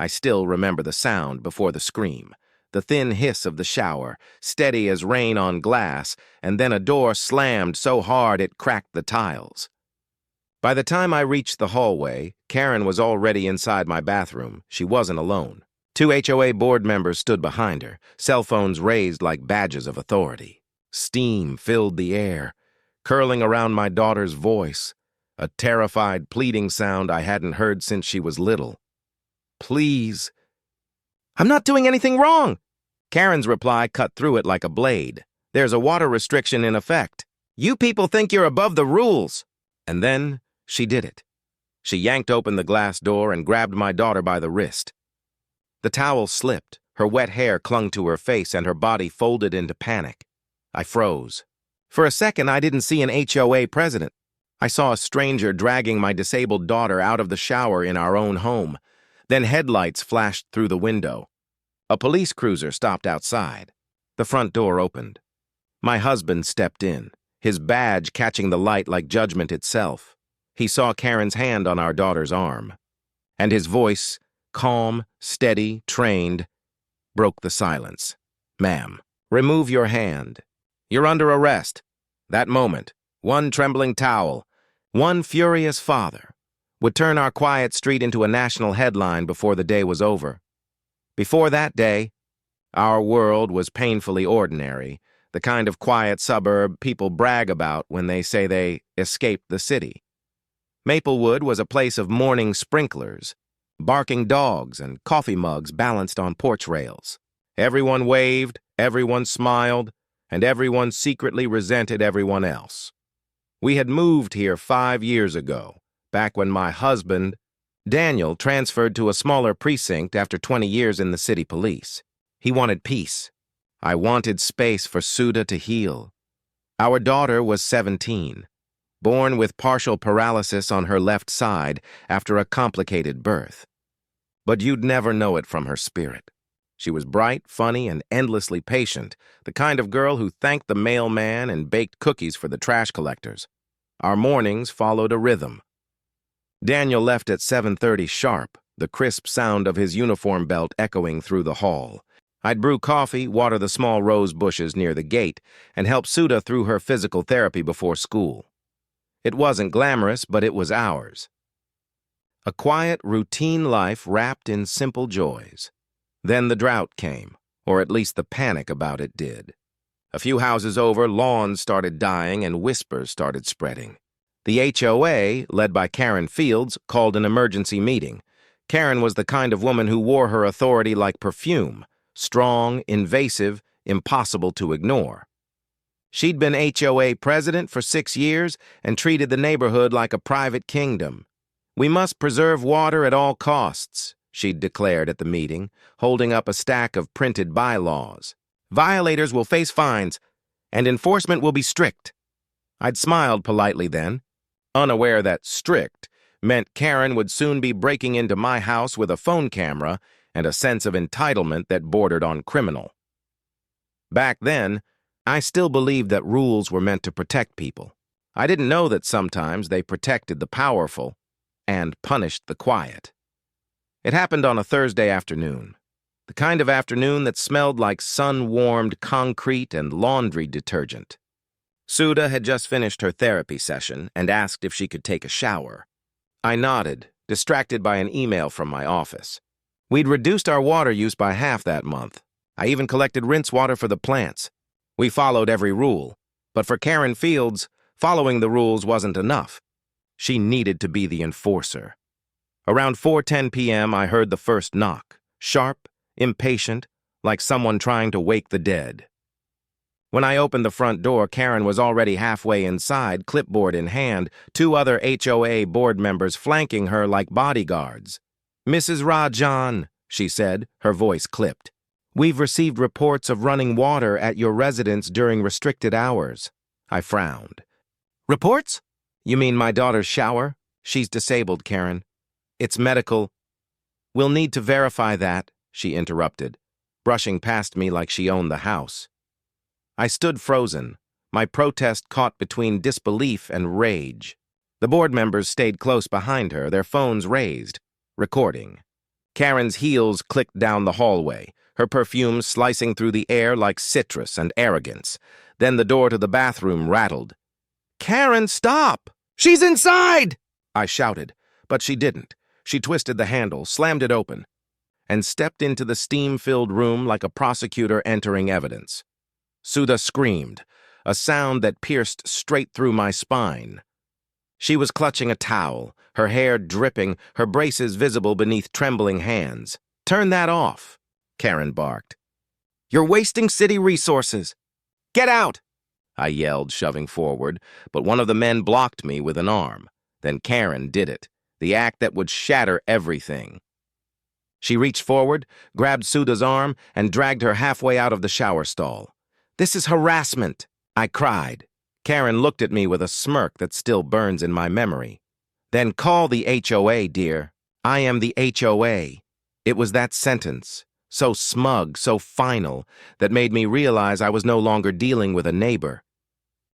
I still remember the sound before the scream, the thin hiss of the shower, steady as rain on glass, and then a door slammed so hard it cracked the tiles. By the time I reached the hallway, Karen was already inside my bathroom. She wasn't alone. 2 HOA board members stood behind her, cell phones raised like badges of authority. Steam filled the air, curling around my daughter's voice, a terrified, pleading sound I hadn't heard since she was little. "Please." "I'm not doing anything wrong." Karen's reply cut through it like a blade. "There's a water restriction in effect. You people think you're above the rules." And then she did it. She yanked open the glass door and grabbed my daughter by the wrist. The towel slipped, her wet hair clung to her face, and her body folded into panic. I froze. For a second, I didn't see an HOA president. I saw a stranger dragging my disabled daughter out of the shower in our own home. Then headlights flashed through the window. A police cruiser stopped outside. The front door opened. My husband stepped in, his badge catching the light like judgment itself. He saw Karen's hand on our daughter's arm. And his voice, calm, steady, trained, broke the silence. "Ma'am, remove your hand. You're under arrest." That moment, one trembling towel, one furious father, would turn our quiet street into a national headline before the day was over. Before that day, our world was painfully ordinary, the kind of quiet suburb people brag about when they say they escaped the city. Maplewood was a place of morning sprinklers, barking dogs, and coffee mugs balanced on porch rails. Everyone waved, everyone smiled, and everyone secretly resented everyone else. We had moved here 5 years ago, back when my husband, Daniel, transferred to a smaller precinct after 20 years in the city police. He wanted peace. I wanted space for Suda to heal. Our daughter was 17, born with partial paralysis on her left side after a complicated birth. But you'd never know it from her spirit. She was bright, funny, and endlessly patient, the kind of girl who thanked the mailman and baked cookies for the trash collectors. Our mornings followed a rhythm. Daniel left at 7:30 sharp, the crisp sound of his uniform belt echoing through the hall. I'd brew coffee, water the small rose bushes near the gate, and help Suda through her physical therapy before school. It wasn't glamorous, but it was ours. A quiet, routine life wrapped in simple joys. Then the drought came, or at least the panic about it did. A few houses over, lawns started dying and whispers started spreading. The HOA, led by Karen Fields, called an emergency meeting. Karen was the kind of woman who wore her authority like perfume, strong, invasive, impossible to ignore. She'd been HOA president for 6 years and treated the neighborhood like a private kingdom. "We must preserve water at all costs," she'd declared at the meeting, holding up a stack of printed bylaws. "Violators will face fines, and enforcement will be strict." I'd smiled politely then, unaware that strict meant Karen would soon be breaking into my house with a phone camera and a sense of entitlement that bordered on criminal. Back then, I still believed that rules were meant to protect people. I didn't know that sometimes they protected the powerful and punished the quiet. It happened on a Thursday afternoon, the kind of afternoon that smelled like sun-warmed concrete and laundry detergent. Suda had just finished her therapy session and asked if she could take a shower. I nodded, distracted by an email from my office. We'd reduced our water use by half that month. I even collected rinse water for the plants. We followed every rule, but for Karen Fields, following the rules wasn't enough. She needed to be the enforcer. Around 4:10 p.m., I heard the first knock, sharp, impatient, like someone trying to wake the dead. When I opened the front door, Karen was already halfway inside, clipboard in hand, 2 other HOA board members flanking her like bodyguards. "Mrs. Rajan," she said, her voice clipped. "We've received reports of running water at your residence during restricted hours." I frowned. "Reports? You mean my daughter's shower? She's disabled, Karen. It's medical." "We'll need to verify that," she interrupted, brushing past me like she owned the house. I stood frozen, my protest caught between disbelief and rage. The board members stayed close behind her, their phones raised, recording. Karen's heels clicked down the hallway, her perfume slicing through the air like citrus and arrogance. Then the door to the bathroom rattled. "Karen, stop! She's inside!" I shouted, but she didn't. She twisted the handle, slammed it open, and stepped into the steam-filled room like a prosecutor entering evidence. Sudha screamed, a sound that pierced straight through my spine. She was clutching a towel, her hair dripping, her braces visible beneath trembling hands. "Turn that off," Karen barked. "You're wasting city resources. Get out!" I yelled, shoving forward, but one of the men blocked me with an arm. Then Karen did it, the act that would shatter everything. She reached forward, grabbed Sudha's arm, and dragged her halfway out of the shower stall. "This is harassment," I cried. Karen looked at me with a smirk that still burns in my memory. "Then call the HOA, dear. I am the HOA." It was that sentence, so smug, so final, that made me realize I was no longer dealing with a neighbor.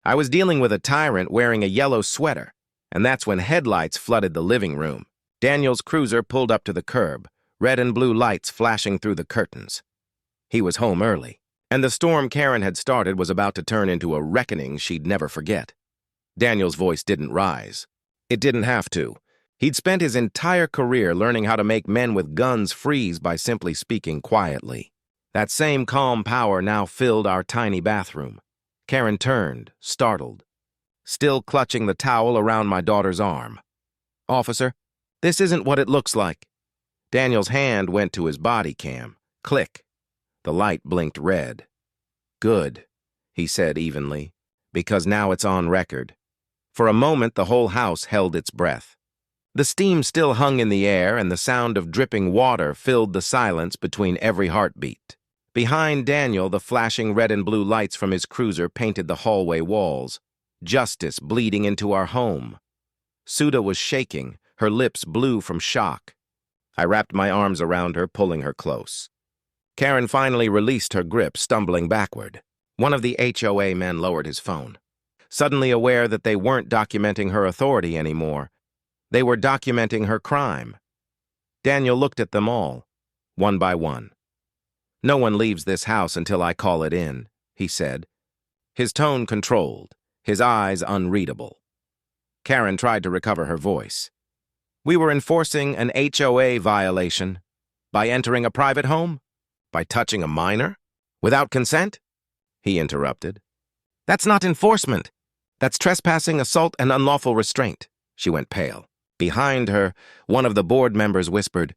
I was dealing with a tyrant wearing a yellow sweater, and that's when headlights flooded the living room. Daniel's cruiser pulled up to the curb, red and blue lights flashing through the curtains. He was home early, and the storm Karen had started was about to turn into a reckoning she'd never forget. Daniel's voice didn't rise. It didn't have to. He'd spent his entire career learning how to make men with guns freeze by simply speaking quietly. That same calm power now filled our tiny bathroom. Karen turned, startled, still clutching the towel around my daughter's arm. "Officer, this isn't what it looks like." Daniel's hand went to his body cam. Click. The light blinked red. "Good," he said evenly, "because now it's on record." For a moment, the whole house held its breath. The steam still hung in the air, and the sound of dripping water filled the silence between every heartbeat. Behind Daniel, the flashing red and blue lights from his cruiser painted the hallway walls. Justice bleeding into our home. Sudha was shaking, her lips blue from shock. I wrapped my arms around her, pulling her close. Karen finally released her grip, stumbling backward. One of the HOA men lowered his phone, suddenly aware that they weren't documenting her authority anymore. They were documenting her crime. Daniel looked at them all, one by one. "No one leaves this house until I call it in," he said. His tone controlled, his eyes unreadable. Karen tried to recover her voice. "We were enforcing an HOA violation. By entering a private home? By touching a minor? Without consent?" He interrupted. "That's not enforcement. That's trespassing, assault, and unlawful restraint." She went pale. Behind her, one of the board members whispered,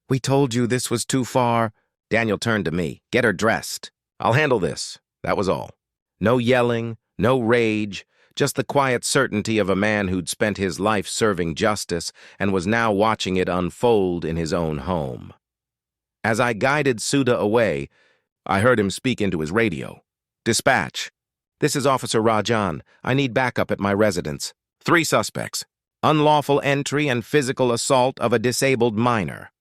"We told you this was too far." Daniel turned to me. "Get her dressed. I'll handle this." That was all. No yelling, no rage, just the quiet certainty of a man who'd spent his life serving justice and was now watching it unfold in his own home. As I guided Sudha away, I heard him speak into his radio. "Dispatch. This is Officer Rajan. I need backup at my residence. 3 suspects. Unlawful entry and physical assault of a disabled minor."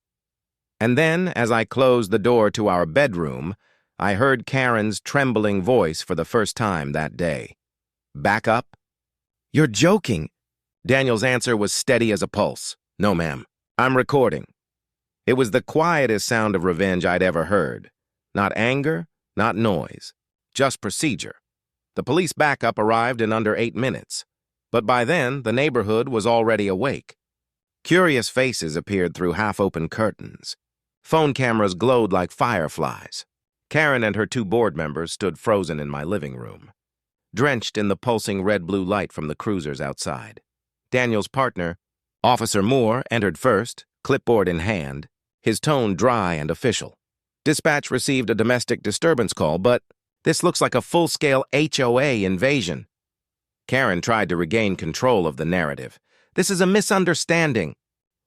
And then, as I closed the door to our bedroom, I heard Karen's trembling voice for the first time that day. "Backup?" "You're joking." Daniel's answer was steady as a pulse. "No, ma'am. I'm recording." It was the quietest sound of revenge I'd ever heard. Not anger, not noise, just procedure. The police backup arrived in under 8 minutes. But by then, the neighborhood was already awake. Curious faces appeared through half-open curtains. Phone cameras glowed like fireflies. Karen and her 2 board members stood frozen in my living room, drenched in the pulsing red-blue light from the cruisers outside. Daniel's partner, Officer Moore, entered first, clipboard in hand, his tone dry and official. "Dispatch received a domestic disturbance call, but this looks like a full-scale HOA invasion." Karen tried to regain control of the narrative. "This is a misunderstanding.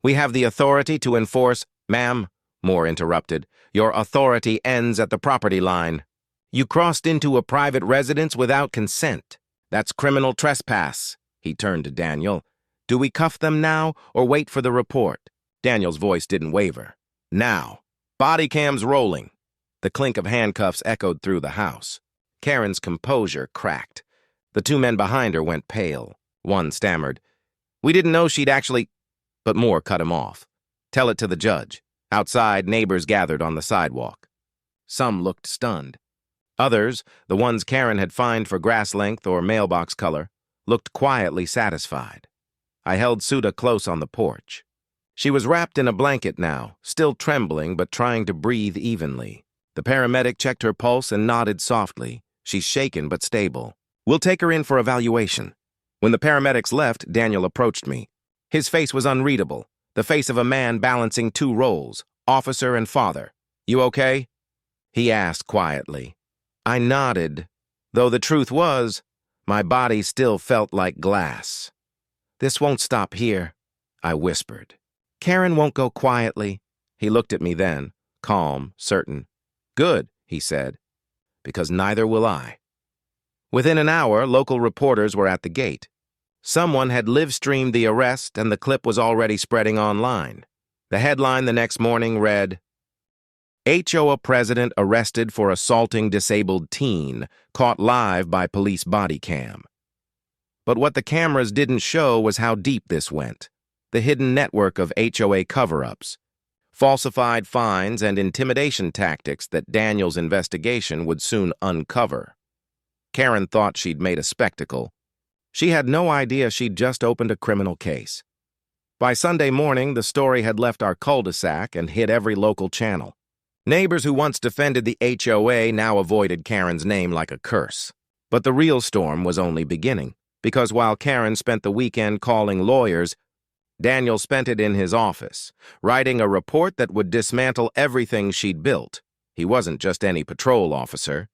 We have the authority to enforce—" "Ma'am," Moore interrupted, "your authority ends at the property line. You crossed into a private residence without consent. That's criminal trespass." He turned to Daniel. "Do we cuff them now or wait for the report?" Daniel's voice didn't waver. "Now. Body cams rolling." The clink of handcuffs echoed through the house. Karen's composure cracked. The 2 men behind her went pale. One stammered, "We didn't know she'd actually—" But Moore cut him off. "Tell it to the judge. Outside, neighbors gathered on the sidewalk. Some looked stunned. Others, the ones Karen had fined for grass length or mailbox color, looked quietly satisfied. I held Suda close on the porch. She was wrapped in a blanket now, still trembling but trying to breathe evenly. The paramedic checked her pulse and nodded softly. She's shaken but stable. We'll take her in for evaluation. When the paramedics left, Daniel approached me. His face was unreadable, the face of a man balancing two roles, officer and father. You okay? He asked quietly. I nodded, though the truth was, my body still felt like glass. This won't stop here, I whispered. Karen won't go quietly. He looked at me then, calm, certain. Good, he said, because neither will I. Within an hour, local reporters were at the gate. Someone had live-streamed the arrest, and the clip was already spreading online. The headline the next morning read, HOA president arrested for assaulting disabled teen, caught live by police body cam. But what the cameras didn't show was how deep this went. The hidden network of HOA cover-ups, falsified fines and intimidation tactics that Daniel's investigation would soon uncover. Karen thought she'd made a spectacle. She had no idea she'd just opened a criminal case. By Sunday morning, the story had left our cul-de-sac and hit every local channel. Neighbors who once defended the HOA now avoided Karen's name like a curse. But the real storm was only beginning, because while Karen spent the weekend calling lawyers, Daniel spent it in his office, writing a report that would dismantle everything she'd built. He wasn't just any patrol officer.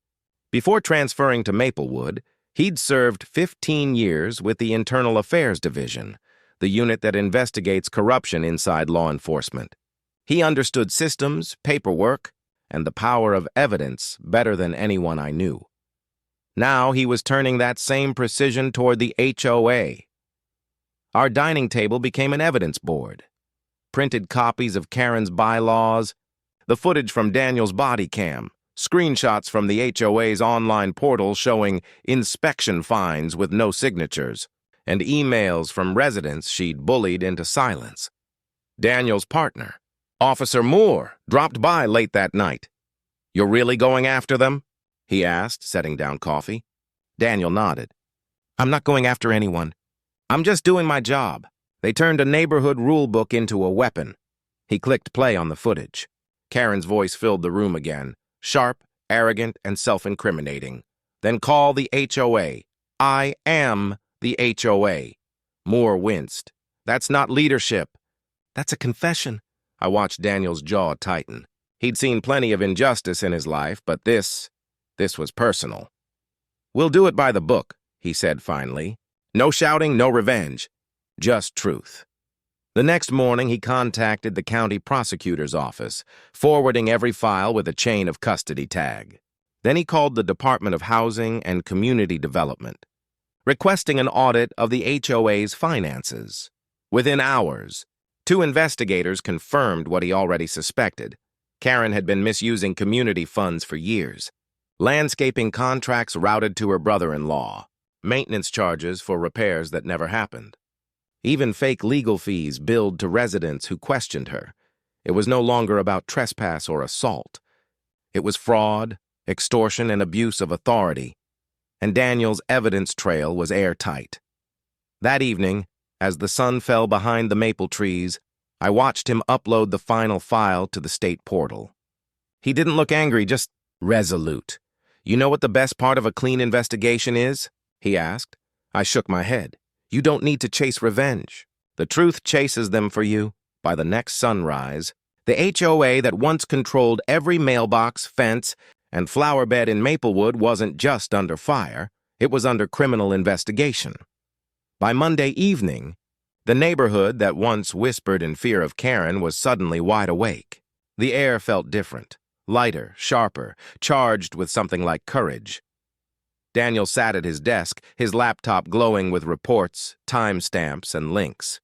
Before transferring to Maplewood, he'd served 15 years with the Internal Affairs Division, the unit that investigates corruption inside law enforcement. He understood systems, paperwork, and the power of evidence better than anyone I knew. Now he was turning that same precision toward the HOA. Our dining table became an evidence board. Printed copies of Karen's bylaws, the footage from Daniel's body cam, screenshots from the HOA's online portal showing inspection fines with no signatures, and emails from residents she'd bullied into silence. Daniel's partner, Officer Moore, dropped by late that night. You're really going after them? He asked, setting down coffee. Daniel nodded. I'm not going after anyone. I'm just doing my job. They turned a neighborhood rule book into a weapon. He clicked play on the footage. Karen's voice filled the room again, sharp, arrogant, and self-incriminating. Then call the HOA. I am the HOA. Moore winced. That's not leadership. That's a confession. I watched Daniel's jaw tighten. He'd seen plenty of injustice in his life, but this was personal. We'll do it by the book, he said finally. No shouting, no revenge. Just truth. The next morning, he contacted the county prosecutor's office, forwarding every file with a chain of custody tag. Then he called the Department of Housing and Community Development, requesting an audit of the HOA's finances. Within hours, 2 investigators confirmed what he already suspected. Karen had been misusing community funds for years. Landscaping contracts routed to her brother-in-law. Maintenance charges for repairs that never happened. Even fake legal fees billed to residents who questioned her. It was no longer about trespass or assault. It was fraud, extortion, and abuse of authority. And Daniel's evidence trail was airtight. That evening, as the sun fell behind the maple trees, I watched him upload the final file to the state portal. He didn't look angry, just resolute. You know what the best part of a clean investigation is? He asked. I shook my head. You don't need to chase revenge. The truth chases them for you. By the next sunrise, the HOA that once controlled every mailbox, fence, and flower bed in Maplewood wasn't just under fire, it was under criminal investigation. By Monday evening, the neighborhood that once whispered in fear of Karen was suddenly wide awake. The air felt different, lighter, sharper, charged with something like courage. Daniel sat at his desk, his laptop glowing with reports, timestamps, and links.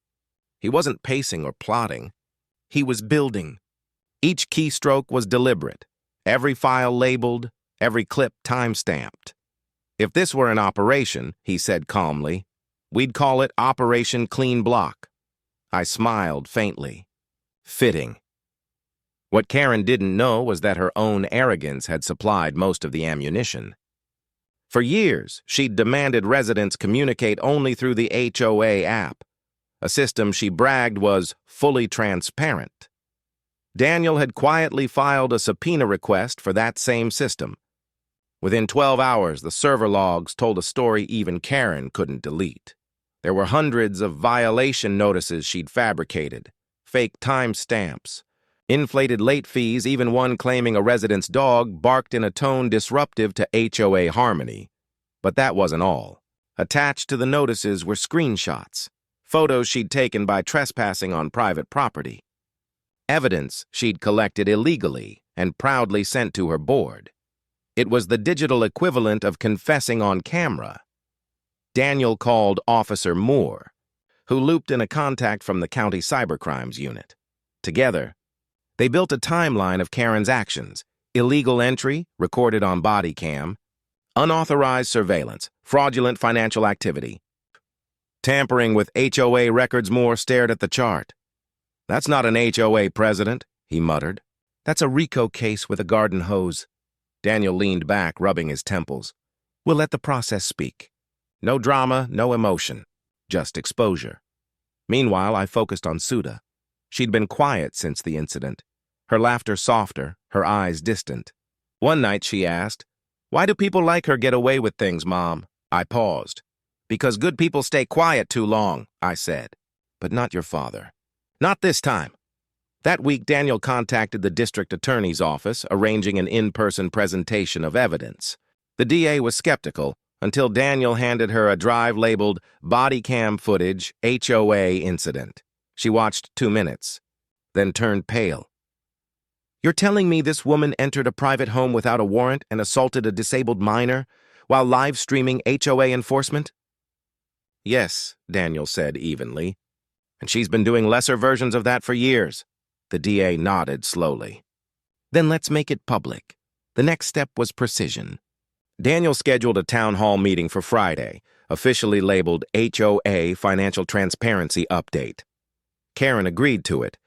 He wasn't pacing or plotting. He was building. Each keystroke was deliberate, every file labeled, every clip time-stamped. If this were an operation, he said calmly, we'd call it Operation Clean Block. I smiled faintly. Fitting. What Karen didn't know was that her own arrogance had supplied most of the ammunition. For years, she'd demanded residents communicate only through the HOA app, a system she bragged was fully transparent. Daniel had quietly filed a subpoena request for that same system. Within 12 hours, the server logs told a story even Karen couldn't delete. There were hundreds of violation notices she'd fabricated, fake timestamps, inflated late fees, even one claiming a resident's dog barked in a tone disruptive to HOA harmony. But that wasn't all. Attached to the notices were screenshots, photos she'd taken by trespassing on private property, evidence she'd collected illegally and proudly sent to her board. It was the digital equivalent of confessing on camera. Daniel called Officer Moore, who looped in a contact from the county cybercrimes unit. Together, they built a timeline of Karen's actions: illegal entry, recorded on body cam, unauthorized surveillance, fraudulent financial activity, tampering with HOA records. Moore stared at the chart. "That's not an HOA president," he muttered. "That's a RICO case with a garden hose." Daniel leaned back, rubbing his temples. "We'll let the process speak. No drama, no emotion, just exposure." Meanwhile, I focused on Suda. She'd been quiet since the incident, her laughter softer, her eyes distant. One night she asked, "Why do people like her get away with things, Mom?" I paused. "Because good people stay quiet too long," I said. "But not your father." "Not this time." That week, Daniel contacted the district attorney's office, arranging an in-person presentation of evidence. The DA was skeptical until Daniel handed her a drive labeled Body Cam Footage, HOA Incident. She watched 2 minutes, then turned pale. "You're telling me this woman entered a private home without a warrant and assaulted a disabled minor while live streaming HOA enforcement?" "Yes," Daniel said evenly. "And she's been doing lesser versions of that for years." The DA nodded slowly. "Then let's make it public." The next step was precision. Daniel scheduled a town hall meeting for Friday, officially labeled HOA Financial Transparency Update. Karen agreed to it,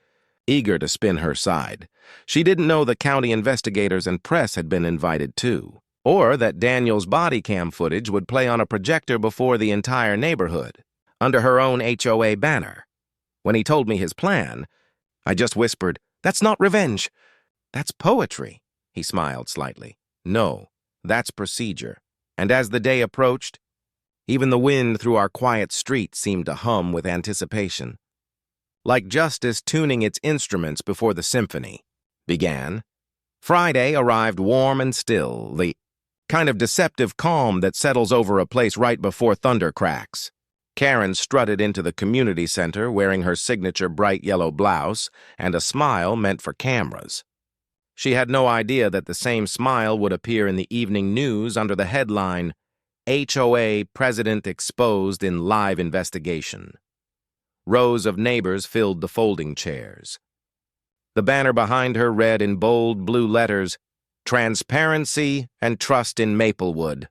eager to spin her side. She didn't know the county investigators and press had been invited too, or that Daniel's body cam footage would play on a projector before the entire neighborhood, under her own HOA banner. When he told me his plan, I just whispered, "That's not revenge. That's poetry." He smiled slightly. "No, that's procedure." And as the day approached, even the wind through our quiet street seemed to hum with anticipation. Like justice tuning its instruments before the symphony began. Friday arrived warm and still, the kind of deceptive calm that settles over a place right before thunder cracks. Karen strutted into the community center wearing her signature bright yellow blouse and a smile meant for cameras. She had no idea that the same smile would appear in the evening news under the headline, "HOA President Exposed in Live Investigation." Rows of neighbors filled the folding chairs. The banner behind her read in bold blue letters, "Transparency and Trust in Maplewood."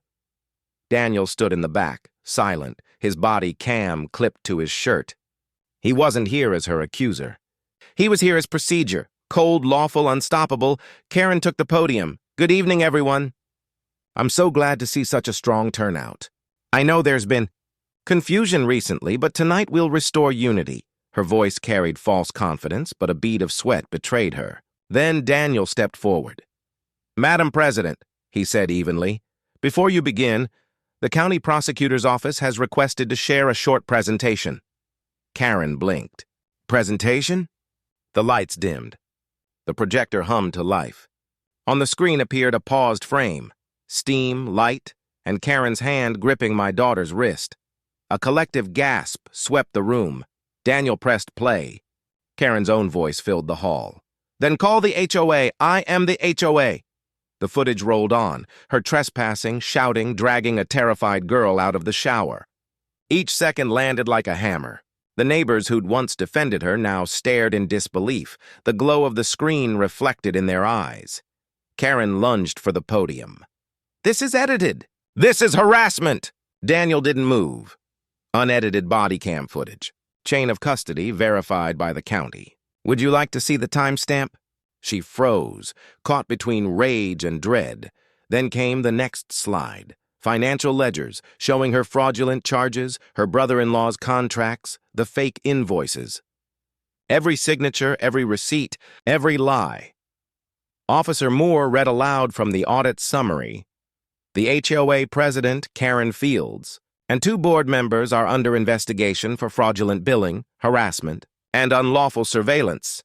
Daniel stood in the back, silent, his body cam clipped to his shirt. He wasn't here as her accuser. He was here as procedure, cold, lawful, unstoppable. Karen took the podium. "Good evening, everyone. I'm so glad to see such a strong turnout. I know there's been confusion recently, but tonight we'll restore unity." Her voice carried false confidence, but a bead of sweat betrayed her. Then Daniel stepped forward. "Madam President," he said evenly, "before you begin, the county prosecutor's office has requested to share a short presentation." Karen blinked. "Presentation?" The lights dimmed. The projector hummed to life. On the screen appeared a paused frame, steam, light, and Karen's hand gripping my daughter's wrist. A collective gasp swept the room. Daniel pressed play. Karen's own voice filled the hall. "Then call the HOA. I am the HOA." The footage rolled on, her trespassing, shouting, dragging a terrified girl out of the shower. Each second landed like a hammer. The neighbors who'd once defended her now stared in disbelief, the glow of the screen reflected in their eyes. Karen lunged for the podium. "This is edited. This is harassment." Daniel didn't move. Unedited body cam footage. Chain of custody verified by the county. "Would you like to see the timestamp?" She froze, caught between rage and dread. Then came the next slide. Financial ledgers showing her fraudulent charges, her brother-in-law's contracts, the fake invoices. Every signature, every receipt, every lie. Officer Moore read aloud from the audit summary. The HOA president, Karen Fields, and 2 board members are under investigation for fraudulent billing, harassment, and unlawful surveillance.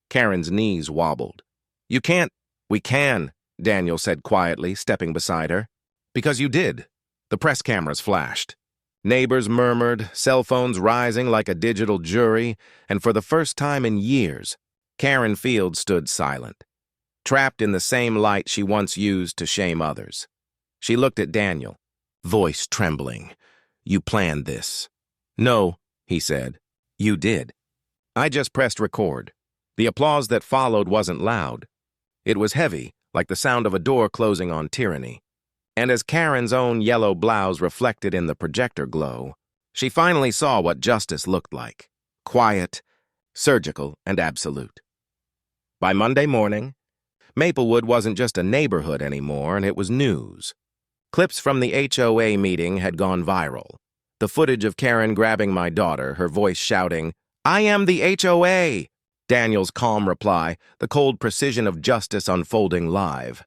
Karen's knees wobbled. "You can't." "We can," Daniel said quietly, stepping beside her. "Because you did." The press cameras flashed. Neighbors murmured, cell phones rising like a digital jury, and for the first time in years, Karen Fields stood silent, trapped in the same light she once used to shame others. She looked at Daniel, voice trembling. "You planned this." "No," he said. "You did." I just pressed record. The applause that followed wasn't loud. It was heavy, like the sound of a door closing on tyranny. And as Karen's own yellow blouse reflected in the projector glow, she finally saw what justice looked like. Quiet, surgical, and absolute. By Monday morning, Maplewood wasn't just a neighborhood anymore, and it was news. Clips from the HOA meeting had gone viral. The footage of Karen grabbing my daughter, her voice shouting, "I am the HOA!" Daniel's calm reply, the cold precision of justice unfolding live.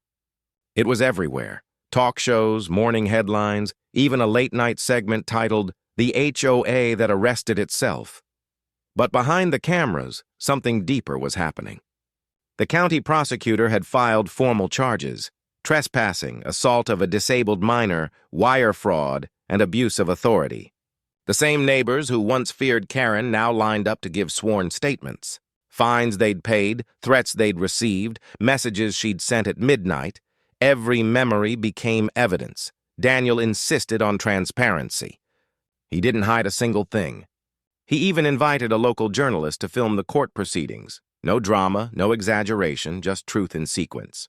It was everywhere. Talk shows, morning headlines, even a late-night segment titled, "The HOA That Arrested Itself." But behind the cameras, something deeper was happening. The county prosecutor had filed formal charges: trespassing, assault of a disabled minor, wire fraud, and abuse of authority. The same neighbors who once feared Karen now lined up to give sworn statements. Fines they'd paid, threats they'd received, messages she'd sent at midnight. Every memory became evidence. Daniel insisted on transparency. He didn't hide a single thing. He even invited a local journalist to film the court proceedings. No drama, no exaggeration, just truth in sequence.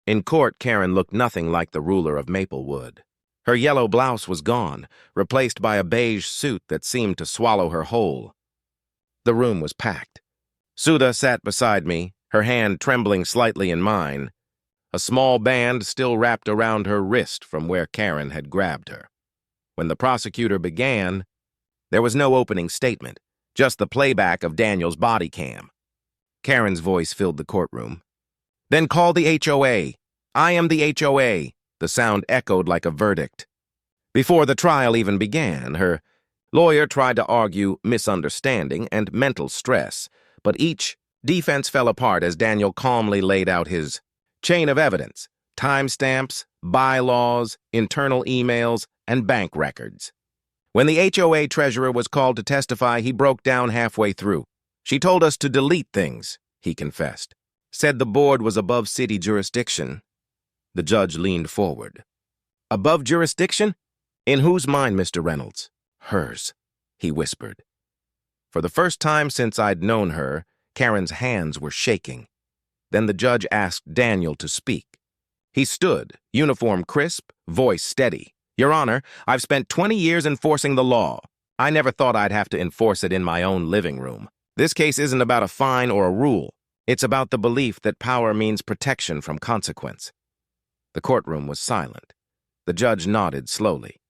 In court, Karen looked nothing like the ruler of Maplewood. Her yellow blouse was gone, replaced by a beige suit that seemed to swallow her whole. The room was packed. Sudha sat beside me, her hand trembling slightly in mine. A small band still wrapped around her wrist from where Karen had grabbed her. When the prosecutor began, there was no opening statement, just the playback of Daniel's body cam. Karen's voice filled the courtroom. "Then call the HOA. I am the HOA." The sound echoed like a verdict. Before the trial even began, her lawyer tried to argue misunderstanding and mental stress, but each defense fell apart as Daniel calmly laid out his chain of evidence: timestamps, bylaws, internal emails, and bank records. When the HOA treasurer was called to testify, he broke down halfway through. "She told us to delete things," he confessed. "Said the board was above city jurisdiction." The judge leaned forward. "Above jurisdiction? In whose mind, Mr. Reynolds?" "Hers," he whispered. For the first time since I'd known her, Karen's hands were shaking. Then the judge asked Daniel to speak. He stood, uniform crisp, voice steady. "Your Honor, I've spent 20 years enforcing the law. I never thought I'd have to enforce it in my own living room. This case isn't about a fine or a rule. It's about the belief that power means protection from consequence." The courtroom was silent. The judge nodded slowly.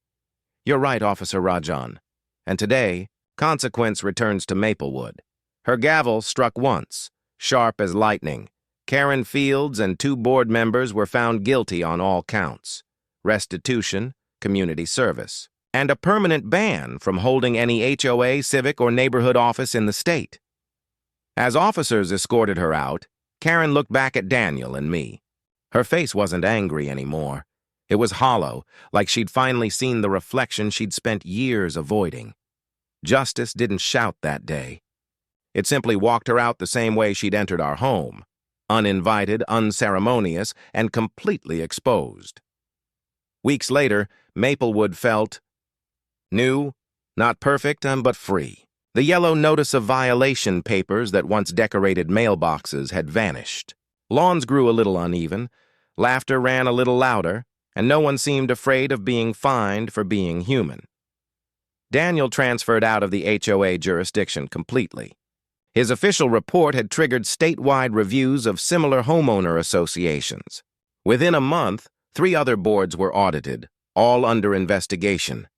"You're right, Officer Rajan. And today, consequence returns to Maplewood." Her gavel struck once, sharp as lightning. Karen Fields and 2 board members were found guilty on all counts: restitution, community service, and a permanent ban from holding any HOA, civic, or neighborhood office in the state. As officers escorted her out, Karen looked back at Daniel and me. Her face wasn't angry anymore. It was hollow, like she'd finally seen the reflection she'd spent years avoiding. Justice didn't shout that day. It simply walked her out the same way she'd entered our home: uninvited, unceremonious, and completely exposed. Weeks later, Maplewood felt new, not perfect, but free. The yellow notice of violation papers that once decorated mailboxes had vanished. Lawns grew a little uneven, laughter ran a little louder, and no one seemed afraid of being fined for being human. Daniel transferred out of the HOA jurisdiction completely. His official report had triggered statewide reviews of similar homeowner associations. Within a month, 3 other boards were audited, all under investigation.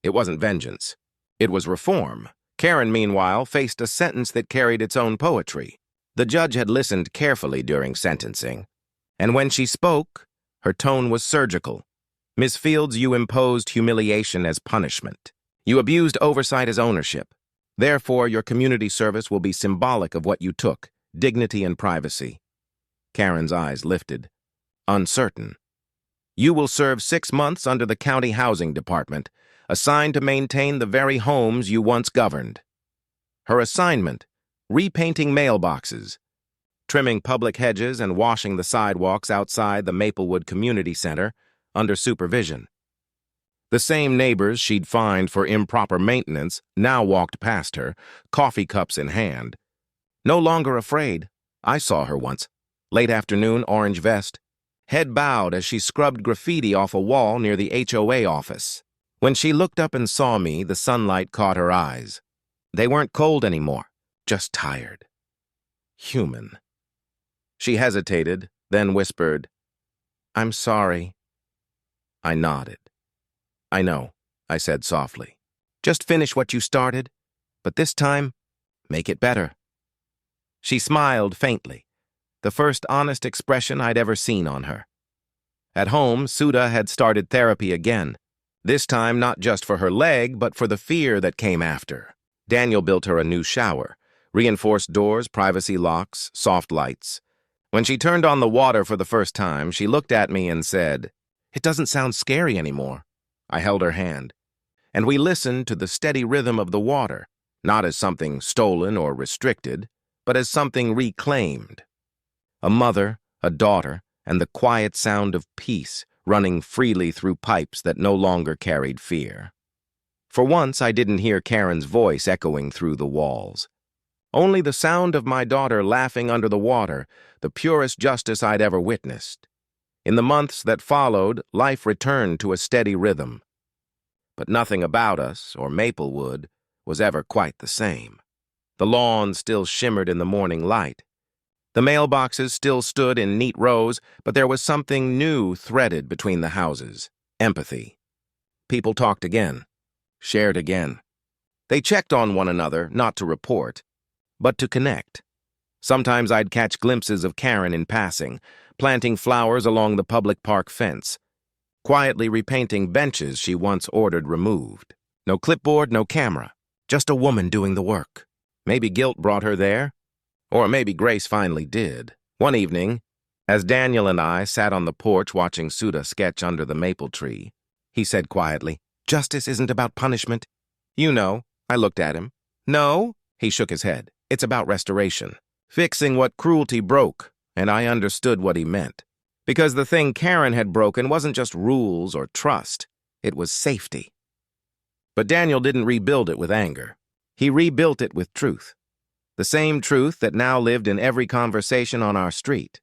It wasn't vengeance. It was reform. Karen, meanwhile, faced a sentence that carried its own poetry. The judge had listened carefully during sentencing, and when she spoke, her tone was surgical. Miss Fields, you imposed humiliation as punishment. You abused oversight as ownership. Therefore, your community service will be symbolic of what you took, dignity and privacy. Karen's eyes lifted, uncertain. You will serve 6 months under the county housing department, assigned to maintain the very homes you once governed. Her assignment, repainting mailboxes, trimming public hedges and washing the sidewalks outside the Maplewood Community Center under supervision. The same neighbors she'd fined for improper maintenance now walked past her, coffee cups in hand. No longer afraid, I saw her once. Late afternoon, orange vest. Head bowed as she scrubbed graffiti off a wall near the HOA office. When she looked up and saw me, the sunlight caught her eyes. They weren't cold anymore, just tired. Human. She hesitated, then whispered, I'm sorry. I nodded. I know, I said softly. Just finish what you started, but this time, make it better. She smiled faintly, the first honest expression I'd ever seen on her. At home, Suda had started therapy again, this time not just for her leg, but for the fear that came after. Daniel built her a new shower, reinforced doors, privacy locks, soft lights. When she turned on the water for the first time, she looked at me and said, It doesn't sound scary anymore. I held her hand, and we listened to the steady rhythm of the water, not as something stolen or restricted, but as something reclaimed. A mother, a daughter, and the quiet sound of peace running freely through pipes that no longer carried fear. For once, I didn't hear Karen's voice echoing through the walls. Only the sound of my daughter laughing under the water, the purest justice I'd ever witnessed. In the months that followed, life returned to a steady rhythm. But nothing about us, or Maplewood, was ever quite the same. The lawn still shimmered in the morning light. The mailboxes still stood in neat rows, but there was something new threaded between the houses. Empathy. People talked again, shared again. They checked on one another, not to report, but to connect. Sometimes I'd catch glimpses of Karen in passing, planting flowers along the public park fence, quietly repainting benches she once ordered removed. No clipboard, no camera, just a woman doing the work. Maybe guilt brought her there, or maybe grace finally did. One evening, as Daniel and I sat on the porch watching Suda sketch under the maple tree, he said quietly, Justice isn't about punishment. You know, I looked at him. No, he shook his head. It's about restoration. Fixing what cruelty broke, and I understood what he meant. Because the thing Karen had broken wasn't just rules or trust, it was safety. But Daniel didn't rebuild it with anger. He rebuilt it with truth. The same truth that now lived in every conversation on our street.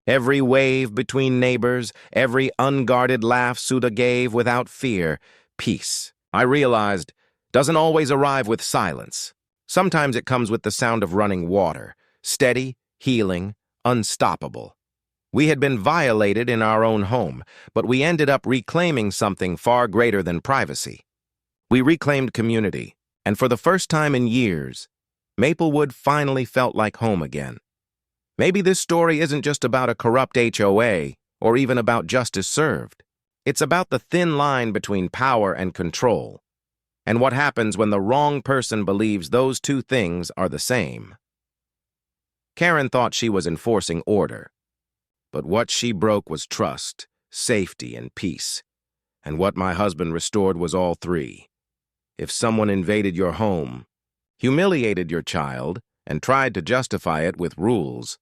Every wave between neighbors, every unguarded laugh Suda gave without fear. Peace, I realized, doesn't always arrive with silence. Sometimes it comes with the sound of running water, steady, healing, unstoppable. We had been violated in our own home, but we ended up reclaiming something far greater than privacy. We reclaimed community, and for the first time in years, Maplewood finally felt like home again. Maybe this story isn't just about a corrupt HOA or even about justice served. It's about the thin line between power and control, and what happens when the wrong person believes those two things are the same. Karen thought she was enforcing order, but what she broke was trust, safety, and peace. And what my husband restored was all three. If someone invaded your home, humiliated your child, and tried to justify it with rules,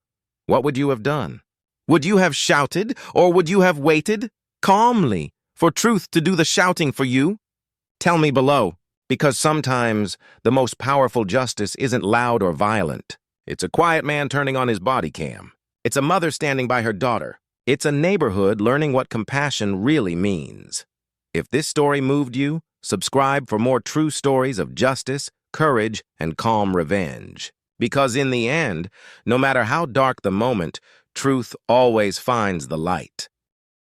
what would you have done? Would you have shouted, or would you have waited, calmly, for truth to do the shouting for you? Tell me below, because sometimes the most powerful justice isn't loud or violent. It's a quiet man turning on his body cam. It's a mother standing by her daughter. It's a neighborhood learning what compassion really means. If this story moved you, subscribe for more true stories of justice, courage, and calm revenge. Because in the end, no matter how dark the moment, truth always finds the light.